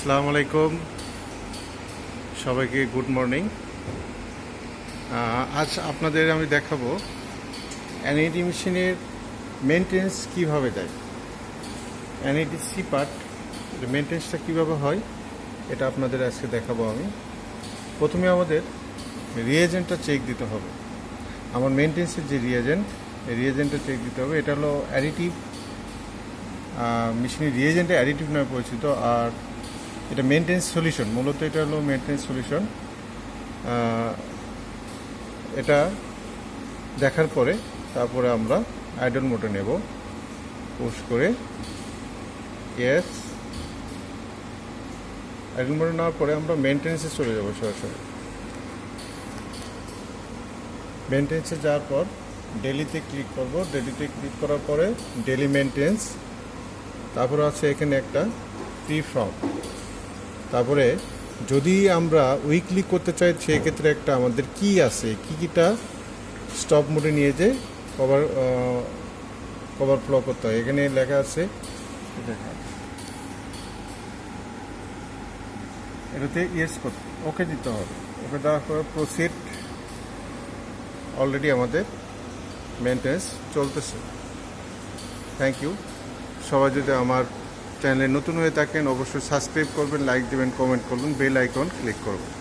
আসসালামু আলাইকুম, সবাইকে গুড মর্নিং। আজ আপনাদের আমি দেখাবো এনইডি মেশিনের মেনটেন্স কিভাবে দেয়। এনইডি সি পার্ট মেনটেন্সটা কীভাবে হয় এটা আপনাদের আজকে দেখাবো আমি। প্রথমে আমাদের রিএজেন্টটা চেক দিতে হবে। আমার মেনটেন্সের যে রিএজেন্ট, এই রিএজেন্টটা চেক দিতে হবে। এটা হলো অ্যাডিটিভ, মেশিনের রিএজেন্টে অ্যাডিটিভ নামে পরিচিত। আর এটা মেনটেন্স সলিউশন, মূলত এটা হলো মেনটেন্স সলিউশন। এটা দেখার পরে তারপরে আমরা আইডল মোডে নেব, পুশ করে ইয়েস। আইডল মোডে নেওয়ার পরে আমরা মেনটেন্সে চলে যাব সরাসরি। মেনটেন্সে যাওয়ার পর ডেলিতে ক্লিক করব। ডেলিতে ক্লিক করার পরে ডেলি মেনটেন্স, তারপরে আছে এখানে একটা ফ্রি ফর্ম। তারপরে যদি আমরা উইকলি করতে চাই সেক্ষেত্রে একটা আমাদের কি আছে, কিটা স্টপ মোডে নিয়ে যে কভার ফ্লো করতে হয়। এখানে লেখা আছে, এটাতে ইয়েস করতে, ওকে দিতে হবে। ওকে দেওয়ার পর প্রসিড। অলরেডি আমাদের মেনটেন্স চলতেছে। Thank you. সবাই যদি আমার চ্যানেলে নতুন হয়ে থাকেন অবশ্যই সাবস্ক্রাইব করবেন, লাইক দেবেন, কমেন্ট করবেন, বেল আইকন ক্লিক করবেন।